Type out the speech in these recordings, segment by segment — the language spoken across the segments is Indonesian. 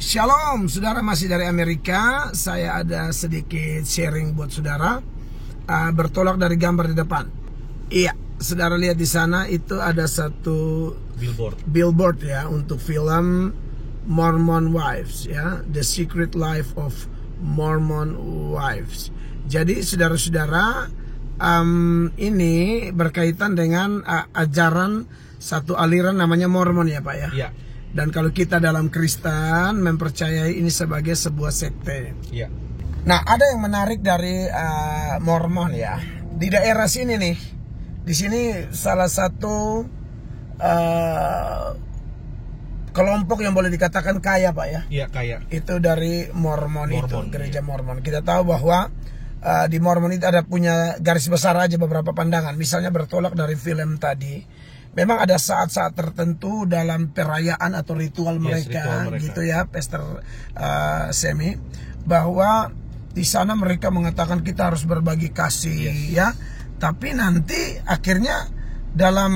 Shalom, saudara, masih dari Amerika. Saya ada sedikit sharing buat saudara. Bertolak dari gambar di depan. Iya, saudara lihat di sana itu ada satu billboard ya untuk film Mormon Wives ya, The Secret Life of Mormon Wives. Jadi saudara-saudara, ini berkaitan dengan ajaran satu aliran namanya Mormon ya Pak ya. Iya. Dan kalau kita dalam Kristen mempercayai ini sebagai sebuah sekte. Ya. Nah, ada yang menarik dari Mormon ya. Di daerah sini nih, di sini salah satu kelompok yang boleh dikatakan kaya Pak ya. Iya, kaya. Itu dari Mormon itu, gereja iya. Mormon. Kita tahu bahwa di Mormon itu ada punya garis besar aja beberapa pandangan. Misalnya bertolak dari film tadi. Memang ada saat-saat tertentu dalam perayaan atau ritual mereka, gitu ya, Pastor Semi, bahwa di sana mereka mengatakan kita harus berbagi kasih, ya. Tapi nanti akhirnya dalam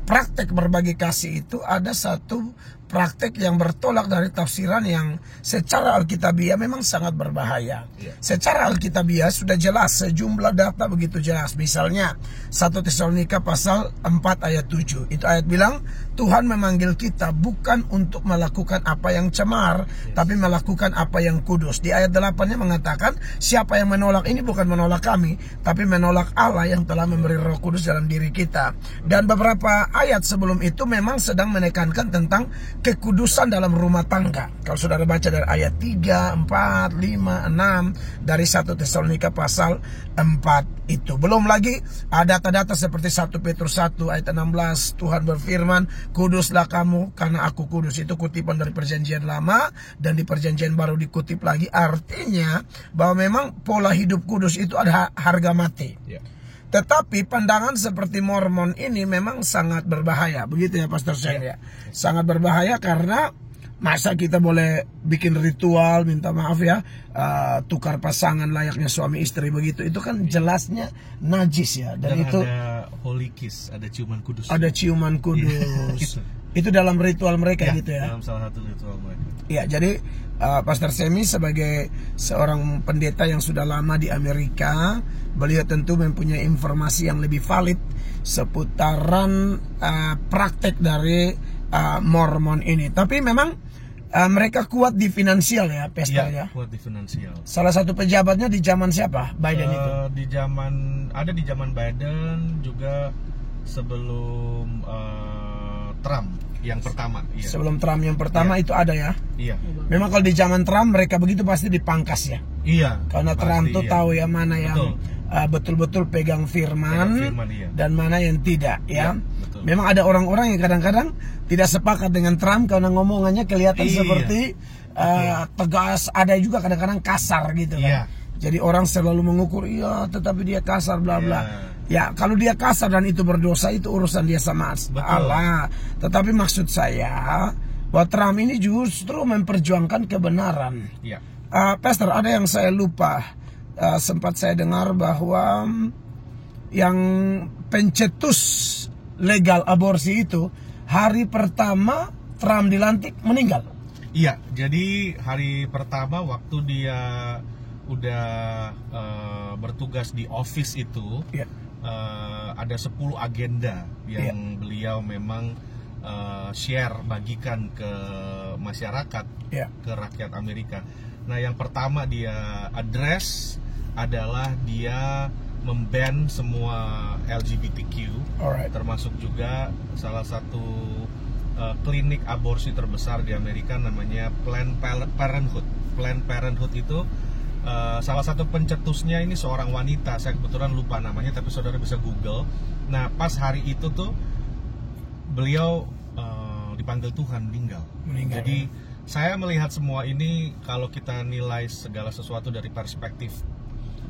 praktek berbagi kasih itu ada satu praktek yang bertolak dari tafsiran yang secara alkitabiah memang sangat berbahaya. Secara alkitabiah sudah jelas, sejumlah data begitu jelas. Misalnya 1 Tesalonika pasal 4 ayat 7. Itu ayat bilang, Tuhan memanggil kita bukan untuk melakukan apa yang cemar, tapi melakukan apa yang kudus. Di ayat 8-nya mengatakan, siapa yang menolak ini bukan menolak kami, tapi menolak Allah yang telah memberi Roh Kudus dalam diri kita. Dan beberapa ayat sebelum itu memang sedang menekankan tentang kekudusan dalam rumah tangga. Kalau saudara baca dari ayat 3, 4, 5, 6 dari 1 Tesalonika pasal 4 itu. Belum lagi ada data-data seperti 1 Petrus 1 ayat 16, Tuhan berfirman, kuduslah kamu karena aku kudus. Itu kutipan dari perjanjian lama dan di perjanjian baru dikutip lagi. Artinya bahwa memang pola hidup kudus itu ada harga mati. Tetapi pandangan seperti Mormon ini memang sangat berbahaya. Begitu ya Pastor Sen ya. Sangat berbahaya karena masa kita boleh bikin ritual, minta maaf ya, tukar pasangan layaknya suami istri begitu. Itu kan jelasnya najis ya. Dan itu ada holy kiss, ada ciuman kudus. Ada ciuman kudus. Itu dalam ritual mereka ya, gitu ya. Dalam salah satu ritual mereka. Ya, jadi Pastor Semi sebagai seorang pendeta yang sudah lama di Amerika, beliau tentu mempunyai informasi yang lebih valid seputaran praktek dari Mormon ini. Tapi memang mereka kuat di finansial ya, Pastor ya. Kuat di finansial. Salah satu pejabatnya di zaman siapa? Biden itu. Di zaman Biden, juga sebelum Trump yang pertama. Iya. Sebelum Trump yang pertama itu ada ya. Iya. Memang kalau di zaman Trump mereka begitu pasti dipangkas ya. Iya. Karena Trump tuh tahu ya mana yang betul-betul pegang firman dan mana yang tidak ya. Memang ada orang-orang yang kadang-kadang tidak sepakat dengan Trump karena ngomongannya kelihatan seperti tegas, ada juga kadang-kadang kasar gitu kan. Jadi orang selalu mengukur, iya tetapi dia kasar bla bla. Ya kalau dia kasar dan itu berdosa itu urusan dia sama Allah. Tetapi maksud saya bahwa Trump ini justru memperjuangkan kebenaran. Pastor, ada yang saya lupa. Sempat saya dengar bahwa yang pencetus legal aborsi itu hari pertama Trump dilantik meninggal. Iya, jadi hari pertama waktu dia udah bertugas di office itu, ada 10 agenda yang beliau memang share, bagikan ke masyarakat, ke rakyat Amerika. Nah, yang pertama dia address adalah dia memban semua LGBTQ, termasuk juga salah satu klinik aborsi terbesar di Amerika namanya Planned Parenthood. Planned Parenthood itu salah satu pencetusnya ini seorang wanita, saya kebetulan lupa namanya, tapi saudara bisa Google. Nah, pas hari itu tuh beliau dipanggil Tuhan meninggal. Jadi saya melihat semua ini kalau kita nilai segala sesuatu dari perspektif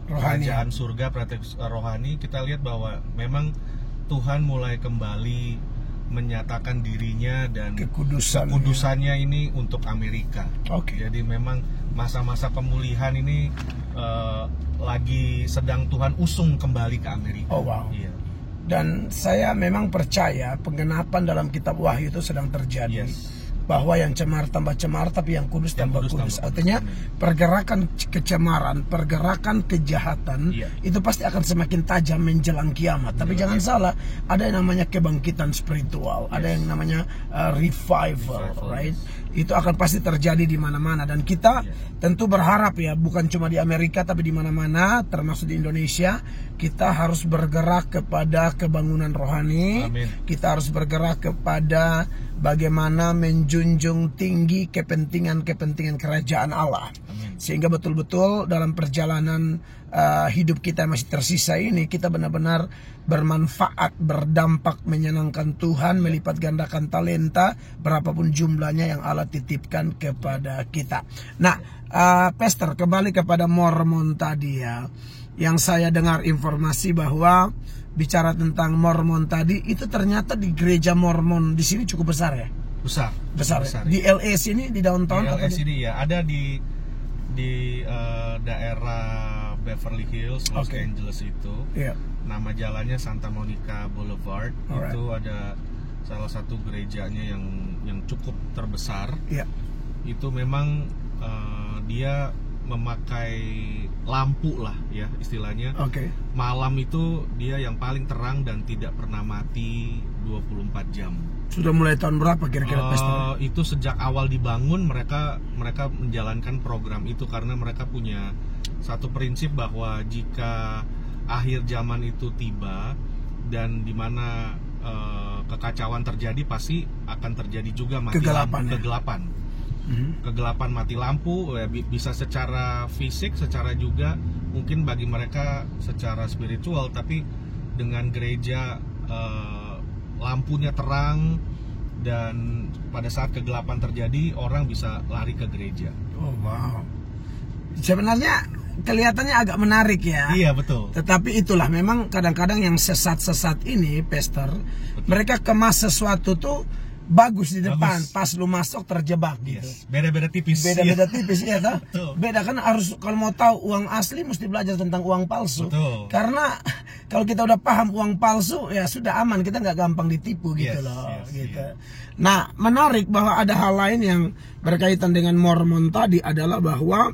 kerajaan surga, perspektif rohani, kita lihat bahwa memang Tuhan mulai kembali menyatakan dirinya dan kekudusannya ini untuk Amerika. Jadi memang masa-masa pemulihan ini lagi sedang Tuhan usung kembali ke Amerika. Dan saya memang percaya penggenapan dalam kitab Wahyu itu sedang terjadi. bahwa yang cemar tambah cemar, tapi yang kudus tambah kudus. Artinya pergerakan kecemaran, pergerakan kejahatan itu pasti akan semakin tajam menjelang kiamat. Tapi jangan salah, ada yang namanya kebangkitan spiritual, ada yang namanya revival, right? Itu akan pasti terjadi di mana-mana, dan kita tentu berharap ya, bukan cuma di Amerika tapi di mana-mana, termasuk di Indonesia, kita harus bergerak kepada kebangunan rohani. Kita harus bergerak kepada bagaimana menjunjung tinggi kepentingan kerajaan Allah. Sehingga betul-betul dalam perjalanan hidup kita yang masih tersisa ini, kita benar-benar bermanfaat, berdampak, menyenangkan Tuhan, melipat gandakan talenta berapapun jumlahnya yang Allah titipkan kepada kita. Nah, Pastor, kembali kepada Mormon tadi ya, yang saya dengar informasi bahwa bicara tentang Mormon tadi, itu ternyata di gereja Mormon di sini cukup besar ya? Besar ya? Di LA sini, di downtown? Di LA sini ya, ada di daerah Beverly Hills, Los Angeles itu. Nama jalannya Santa Monica Boulevard. Itu ada salah satu gerejanya yang cukup terbesar. Itu memang dia memakai lampu lah ya istilahnya. Malam itu dia yang paling terang dan tidak pernah mati 24 jam. Sudah mulai tahun berapa kira-kira Pastor? Itu sejak awal dibangun mereka menjalankan program itu karena mereka punya satu prinsip bahwa jika akhir zaman itu tiba dan dimana kekacauan terjadi, pasti akan terjadi juga mati kegelapan. Kegelapan, mati lampu ya, bisa secara fisik, secara juga mungkin bagi mereka secara spiritual. Tapi dengan gereja lampunya terang dan pada saat kegelapan terjadi orang bisa lari ke gereja. Oh wow, sebenarnya kelihatannya agak menarik ya. Iya betul. Tetapi itulah memang kadang-kadang yang sesat-sesat ini, Pastor, mereka kemas sesuatu tuh bagus di depan, pas lu masuk terjebak gitu. Beda-beda tipis. Beda-beda tipis ya toh. Beda kan, harus kalau mau tahu uang asli mesti belajar tentang uang palsu. Karena kalau kita udah paham uang palsu ya sudah aman, kita nggak gampang ditipu gitu loh. Nah, menarik bahwa ada hal lain yang berkaitan dengan Mormon tadi adalah bahwa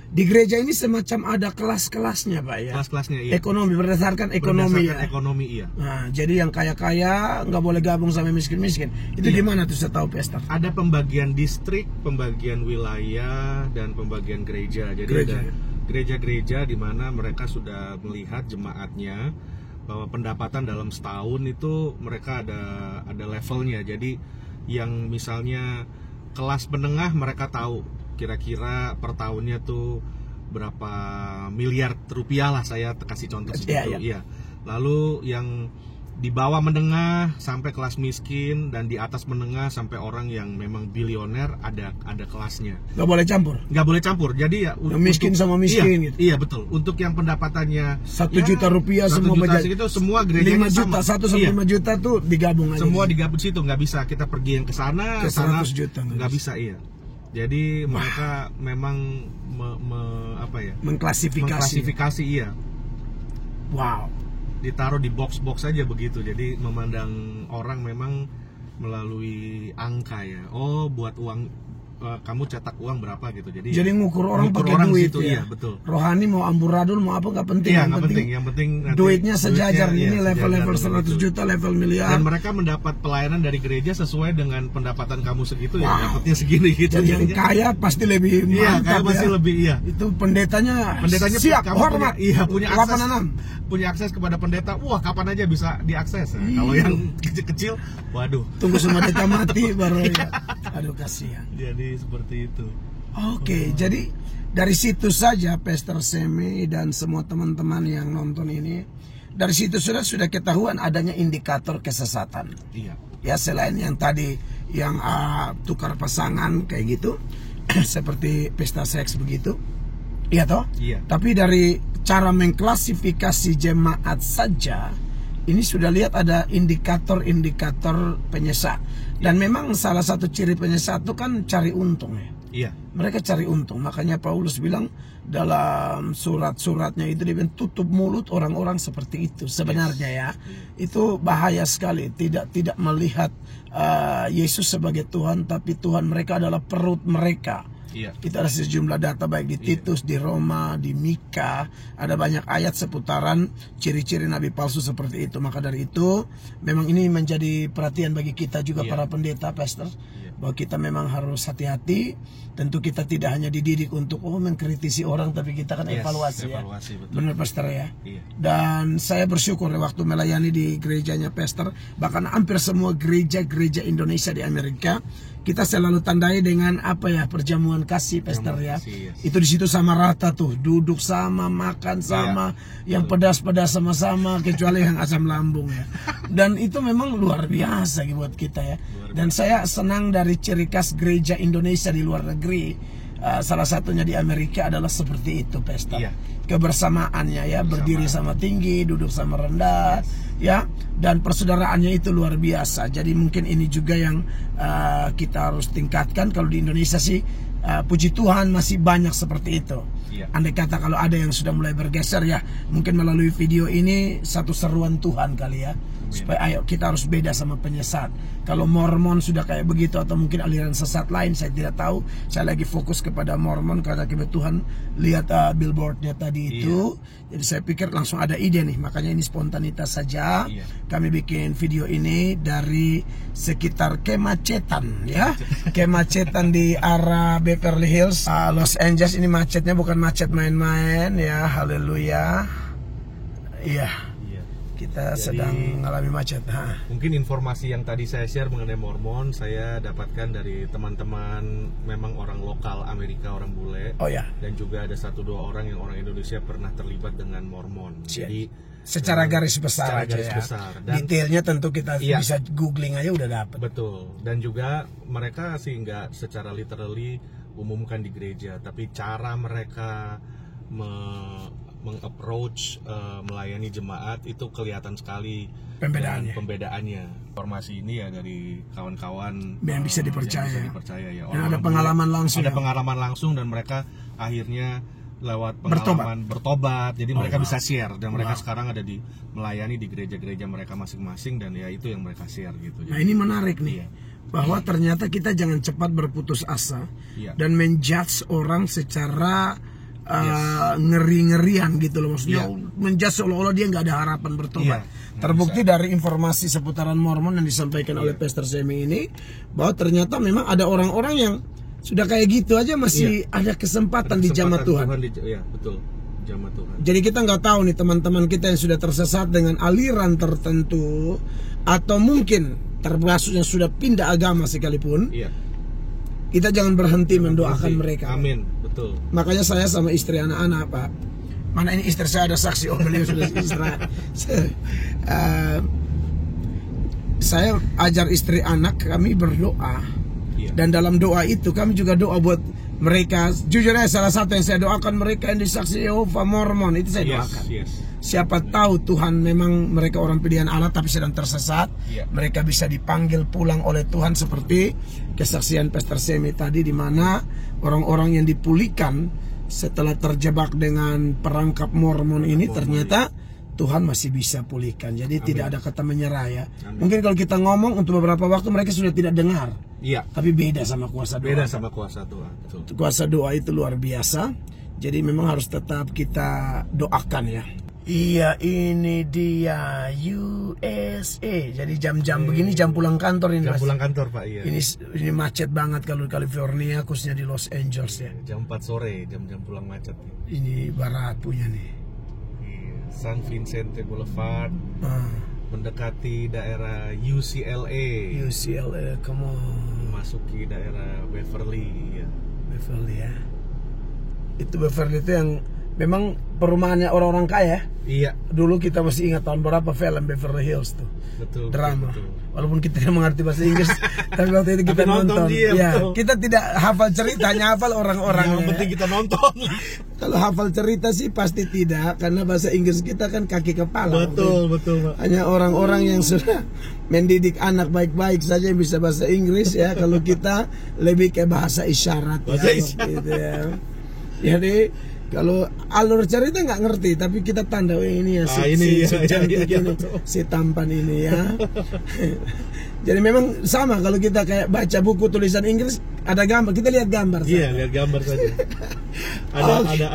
di gereja ini semacam ada kelas-kelasnya Pak ya. Kelas-kelasnya iya. Ekonomi, berdasarkan ekonomi ya. Ekonomi iya. Nah, jadi yang kaya-kaya nggak boleh gabung sama miskin-miskin. Itu gimana tuh saya tahu Pastor? Ada pembagian distrik, pembagian wilayah, dan pembagian gereja. Jadi ada gereja-gereja di mana mereka sudah melihat jemaatnya bahwa pendapatan dalam setahun itu mereka ada levelnya. Jadi yang misalnya kelas menengah mereka tahu kira-kira per tahunnya tuh berapa miliar rupiah lah, saya kasih contoh segitu. Lalu yang di bawah menengah sampai kelas miskin, dan di atas menengah sampai orang yang memang bilioner ada kelasnya. Nggak boleh campur. Nggak boleh campur. Jadi ya yang miskin sama miskin gitu. Iya betul. Untuk yang pendapatannya 1 juta rupiah semua itu semua gereja 5 juta, 1 sampai 5 juta tuh digabung aja. Semua digabung situ, nggak bisa kita pergi yang ke sana ke 100 juta nggak bisa. Jadi mereka memang mengklasifikasi iya. Wow. Ditaruh di box-box aja begitu. Jadi memandang orang memang melalui angka ya. Oh, buat uang kamu cetak uang berapa gitu. Jadi ngukur orang pakai duit situ, ya. Iya, betul. Rohani mau amburadul mau apa nggak penting. Iya, yang penting duitnya sejajar. Ini level 100 juta, level miliar. Dan mereka mendapat pelayanan dari gereja sesuai dengan pendapatan kamu segitu ya, dapatnya segini gitu. Dan yang kaya pasti lebih mantap. Iya, kaya pasti lebih Itu pendetanya siap, hormat. Punya akses. Punya akses kepada pendeta. Wah, kapan aja bisa diakses. Kalau yang kecil-kecil, waduh. Tunggu semua pendeta mati baru ya. Aduh, kasihan. Jadi seperti itu. Oke, jadi dari situ saja Pastor Semi dan semua teman-teman yang nonton ini, dari situ sudah ketahuan adanya indikator kesesatan. Iya. Ya, selain yang tadi yang tukar pasangan kayak gitu, seperti pesta seks begitu. Iya toh? Iya. Tapi dari cara mengklasifikasi jemaat saja, ini sudah lihat ada indikator-indikator penyesat. Dan memang salah satu ciri penyesat itu kan cari untung ya. Iya. Mereka cari untung. Makanya Paulus bilang dalam surat-suratnya itu dia bilang tutup mulut orang-orang seperti itu. Sebenarnya ya, itu bahaya sekali. Tidak melihat Yesus sebagai Tuhan, tapi Tuhan mereka adalah perut mereka. Iya. Kita ada sejumlah data baik di Titus, di Roma, di Mika, ada banyak ayat seputaran ciri-ciri nabi palsu seperti itu. Maka dari itu memang ini menjadi perhatian bagi kita juga para pendeta, pastor, bahwa kita memang harus hati-hati. Tentu kita tidak hanya dididik untuk mengkritisi orang, tapi kita kan evaluasi ya. Benar pastor ya. Dan saya bersyukur waktu melayani di gerejanya pastor, bahkan hampir semua gereja-gereja Indonesia di Amerika, kita selalu tandai dengan perjamuan kasih pastor ya. Itu di situ sama rata tuh, duduk sama, makan sama, yang pedas-pedas sama-sama, kecuali yang asam lambung ya. Dan itu memang luar biasa buat kita ya. Dan saya senang dari ciri khas gereja Indonesia di luar negeri. Salah satunya di Amerika adalah seperti itu pastor. Kebersamaannya ya, berdiri sama tinggi, duduk sama rendah ya, dan persaudaraannya itu luar biasa. Jadi mungkin ini juga yang kita harus tingkatkan. Kalau di Indonesia sih puji Tuhan masih banyak seperti itu. Andai kata kalau ada yang sudah mulai bergeser ya, mungkin melalui video ini satu seruan Tuhan kali ya, supaya ayo kita harus beda sama penyesat. Kalau Mormon sudah kayak begitu atau mungkin aliran sesat lain, saya tidak tahu. Saya lagi fokus kepada Mormon karena kebetulan lihat billboardnya tadi itu. Jadi saya pikir langsung ada ide nih, makanya ini spontanitas saja. Kami bikin video ini dari sekitar kemacetan ya, kemacetan di arah Beverly Hills, Los Angeles. Ini macetnya bukan macet main-main ya, haleluya. Iya. Kita sedang mengalami macet. Mungkin informasi yang tadi saya share mengenai Mormon, saya dapatkan dari teman-teman memang orang lokal Amerika, orang bule. Dan juga ada 1-2 orang yang orang Indonesia pernah terlibat dengan Mormon. Jadi secara garis besar aja ya. Dan detailnya tentu kita bisa googling aja udah dapat. Betul. Dan juga mereka sih nggak secara literally umumkan di gereja, tapi cara mereka meng-approach melayani jemaat itu kelihatan sekali pembedaannya. Informasi ini ya dari kawan-kawan yang bisa dipercaya, ya. Dan ada pengalaman langsung. Ada pengalaman langsung dan mereka akhirnya lewat pengalaman bertobat. Jadi mereka bisa share dan mereka sekarang ada di melayani di gereja-gereja mereka masing-masing, dan ya itu yang mereka share gitu. Nah, ini menarik nih. Bahwa ternyata kita jangan cepat berputus asa dan menjudge orang secara ngeri-ngerian gitu loh, maksudnya menjudge seolah-olah dia nggak ada harapan bertobat. Terbukti dari informasi seputaran Mormon yang disampaikan oleh Pastor Semi ini, bahwa ternyata memang ada orang-orang yang sudah kayak gitu aja masih ada kesempatan di jamaah Tuhan. Betul, jamaah Tuhan. Jadi kita nggak tahu nih teman-teman kita yang sudah tersesat dengan aliran tertentu, atau mungkin termasuk yang sudah pindah agama sekalipun. Kita jangan berhenti mendoakan mereka. Amin, betul. Makanya saya sama istri anak-anak, Pak. Mana ini istri saya ada saksi, beliau sudah istirahat. Saya ajar istri anak kami berdoa. Dan dalam doa itu kami juga doa buat mereka. Jujur aja, salah satu yang saya doakan mereka yang disaksi Yehova Mormon itu saya doakan. Siapa tahu Tuhan memang mereka orang pilihan Allah tapi sedang tersesat. Mereka bisa dipanggil pulang oleh Tuhan, seperti kesaksian Pastor Semi tadi, di mana orang-orang yang dipulihkan setelah terjebak dengan perangkap Mormon ini ternyata Tuhan masih bisa pulihkan. Jadi tidak ada kata menyerah ya. Mungkin kalau kita ngomong untuk beberapa waktu mereka sudah tidak dengar. Tapi beda sama kuasa doa. Beda sama kuasa doa. Kuasa doa itu luar biasa. Jadi memang harus tetap kita doakan ya. Iya, ini dia USA. Jadi jam-jam begini jam pulang kantor ini. Jam pulang kantor, Pak. Iya. Ini macet banget kalau di California, khususnya di Los Angeles ya. Jam 4 sore, jam-jam pulang macet. Ini barat punya nih. San Vicente Boulevard, mendekati daerah UCLA. UCLA, come on. Memasuki daerah Beverly, ya. Beverly ya. Itu Beverly itu yang memang perumahannya orang-orang kaya. Dulu kita masih ingat tahun berapa film Beverly Hills tuh. Betul. Drama. Betul. Walaupun kita tidak mengerti bahasa Inggris, tapi waktu itu kita nonton. Kita tidak hafal cerita, hanya hafal orang-orang. Yang penting kita nonton. Kalau hafal cerita sih pasti tidak, karena bahasa Inggris kita kan kaki kepala. Betul, betul. Hanya orang-orang yang sudah mendidik anak baik-baik saja yang bisa bahasa Inggris ya. Kalau kita lebih ke bahasa isyarat. Bahasa isyarat. Gitu ya. Jadi kalau alur cerita nggak ngerti, tapi kita tanda ini ya si tampan ini ya. Jadi memang sama kalau kita kayak baca buku tulisan Inggris ada gambar, kita lihat gambar. Iya, lihat gambar saja.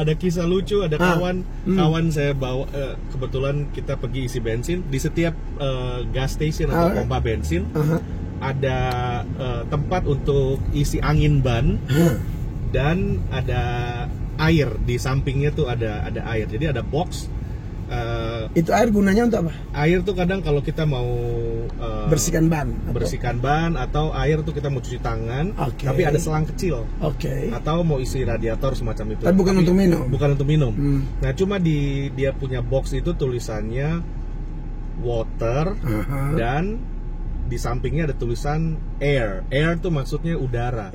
Ada kisah lucu, ada kawan saya bawa, kebetulan kita pergi isi bensin di setiap gas station atau pompa bensin ada tempat untuk isi angin ban dan ada air di sampingnya tuh ada air, jadi ada box. Itu air gunanya untuk apa? Air tuh kadang kalau kita mau bersihkan ban atau air tuh kita mau cuci tangan, tapi ada selang kecil. Atau mau isi radiator semacam itu. Tapi bukan untuk minum. Bukan untuk minum. Nah, cuma dia punya box itu tulisannya water dan di sampingnya ada tulisan air. Air tuh maksudnya udara.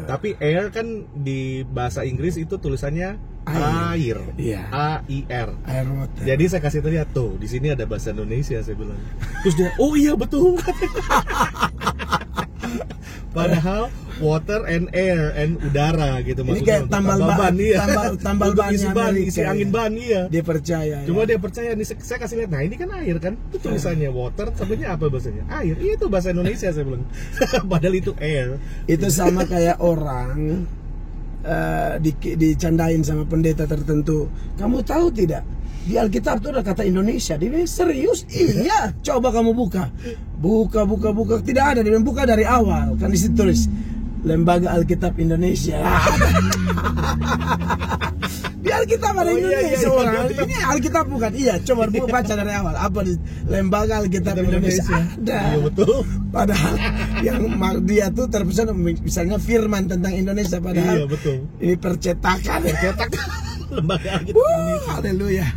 Tapi air kan di bahasa Inggris itu tulisannya air. Iya. A-I-R. Air water. Jadi saya kasih tahu dia tuh, di sini ada bahasa Indonesia, saya bilang. Terus dia, "Oh iya betul." Padahal water and air and udara gitu maksudnya. Ini kayak tambal ban isi angin ban iya. Dia percaya. Cuma dia percaya nih, saya kasih lihat. Nah, ini kan air kan. Itu tulisannya water, sebenarnya apa bahasanya? Air. Itu bahasa Indonesia, saya bilang. Padahal itu air. Itu sama kayak orang dicandain sama pendeta tertentu. Kamu tahu tidak? Di Alkitab itu ada kata Indonesia. Dia bilang, serius? Iya. Coba kamu buka. Buka. Tidak ada. Dia buka dari awal. Kan di situ tulis Lembaga Alkitab Indonesia. Di Alkitab ada Indonesia. Ini Alkitab bukan? Iya. Coba baca dari awal. Apa di Lembaga Alkitab Indonesia? Ada. Iya, betul. Padahal yang dia tuh terpesan misalnya firman tentang Indonesia. Padahal betul. Ini percetakan. Lembaga Alkitab Indonesia. Haleluya.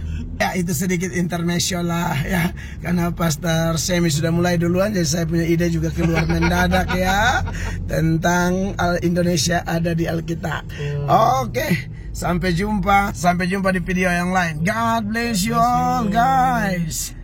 Ya, itu sedikit intermezzo lah ya, karena Pastor Semi sudah mulai duluan, jadi saya punya ide juga keluar mendadak ya tentang Indonesia ada di Alkitab. Oke, sampai jumpa di video yang lain. God bless you all guys.